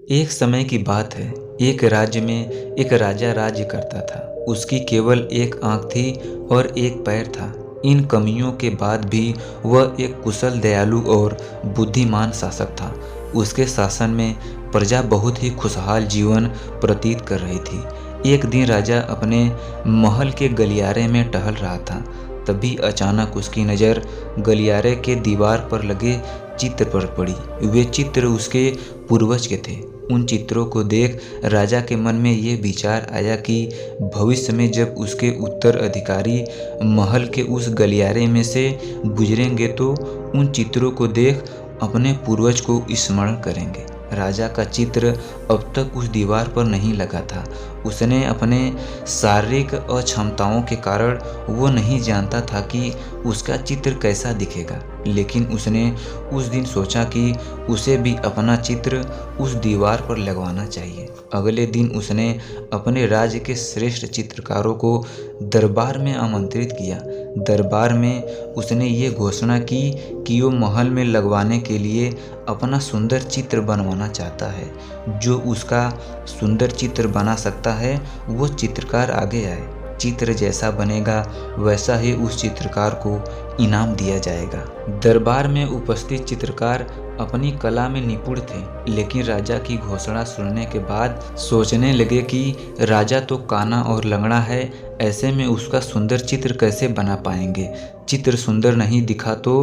एक समय की बात है। एक राज्य में एक राजा राज्य करता था। उसकी केवल एक आंख थी और एक पैर था। इन कमियों के बाद भी वह एक कुशल, दयालु और बुद्धिमान शासक था। उसके शासन में प्रजा बहुत ही खुशहाल जीवन व्यतीत कर रही थी। एक दिन राजा अपने महल के गलियारे में टहल रहा था। तभी अचानक उसकी नज़र गलियारे के दीवार पर लगे चित्र पर पड़ी। वे चित्र उसके पूर्वज के थे। उन चित्रों को देख राजा के मन में ये विचार आया कि भविष्य में जब उसके उत्तराधिकारी महल के उस गलियारे में से गुजरेंगे तो उन चित्रों को देख अपने पूर्वज को स्मरण करेंगे। राजा का चित्र अब तक उस दीवार पर नहीं लगा था। उसने अपने शारीरिक अक्षमताओं के कारण वो नहीं जानता था कि उसका चित्र कैसा दिखेगा, लेकिन उसने उस दिन सोचा कि उसे भी अपना चित्र उस दीवार पर लगवाना चाहिए। अगले दिन उसने अपने राज्य के श्रेष्ठ चित्रकारों को दरबार में आमंत्रित किया। दरबार में उसने ये घोषणा की कि वो महल में लगवाने के लिए अपना सुंदर चित्र बनवाना चाहता है। जो उसका सुंदर चित्र बना सकता है वो चित्रकार आगे आए। चित्र जैसा बनेगा वैसा ही उस चित्रकार को इनाम दिया जाएगा। दरबार में उपस्थित चित्रकार अपनी कला में निपुण थे, लेकिन राजा की घोषणा सुनने के बाद सोचने लगे कि राजा तो काना और लंगड़ा है, ऐसे में उसका सुंदर चित्र कैसे बना पाएंगे। चित्र सुंदर नहीं दिखा तो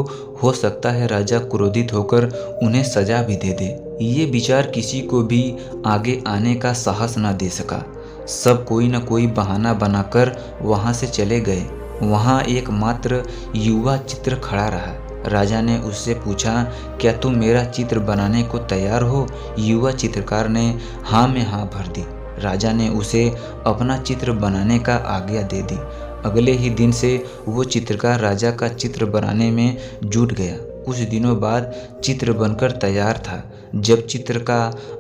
हो सकता है राजा क्रोधित होकर उन्हें सजा भी दे दे। ये विचार किसी को भी आगे आने का साहस न दे सका। सब कोई न कोई बहाना बनाकर वहां से चले गए। वहां एकमात्र युवा चित्र खड़ा रहा। राजा ने उससे पूछा, क्या तुम मेरा चित्र बनाने को तैयार हो? युवा चित्रकार ने हाँ में हाँ भर दी। राजा ने उसे अपना चित्र बनाने का आज्ञा दे दी। अगले ही दिन से वो चित्रकार राजा का चित्र बनाने में जुट गया। कुछ दिनों बाद चित्र बनकर तैयार था। जब चित्र का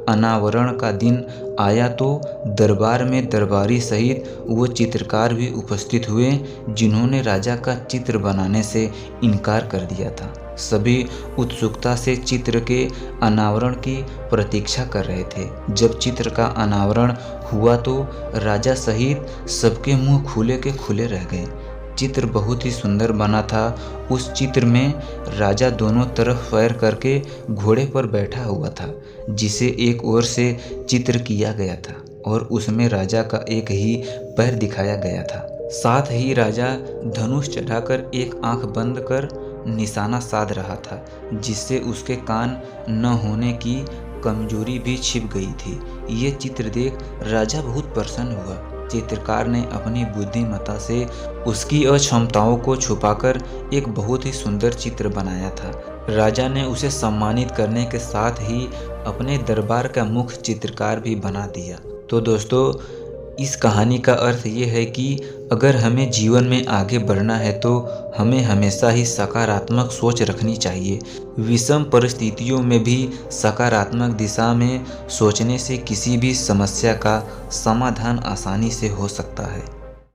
अनावरण का दिन आया तो दरबार में दरबारी सहित वो चित्रकार भी उपस्थित हुए, जिन्होंने राजा का चित्र बनाने से इनकार कर दिया था। सभी उत्सुकता से चित्र के अनावरण की प्रतीक्षा कर रहे थे। जब चित्र का अनावरण हुआ तो राजा सहित सबके मुंह खुले के खुले रह गए। चित्र बहुत ही सुंदर बना था। उस चित्र में राजा दोनों तरफ पैर करके घोड़े पर बैठा हुआ था, जिसे एक ओर से चित्र किया गया था और उसमें राजा का एक ही पैर दिखाया गया था। साथ ही राजा धनुष चढ़ाकर एक आंख बंद कर निशाना साध रहा था, जिससे उसके कान न होने की कमजोरी भी छिप गई थी। ये चित्र देख राजा बहुत प्रसन्न हुआ। चित्रकार ने अपनी बुद्धिमत्ता से उसकी अक्षमताओं को छुपाकर एक बहुत ही सुंदर चित्र बनाया था। राजा ने उसे सम्मानित करने के साथ ही अपने दरबार का मुख्य चित्रकार भी बना दिया। तो दोस्तों, इस कहानी का अर्थ ये है कि अगर हमें जीवन में आगे बढ़ना है तो हमें हमेशा ही सकारात्मक सोच रखनी चाहिए। विषम परिस्थितियों में भी सकारात्मक दिशा में सोचने से किसी भी समस्या का समाधान आसानी से हो सकता है।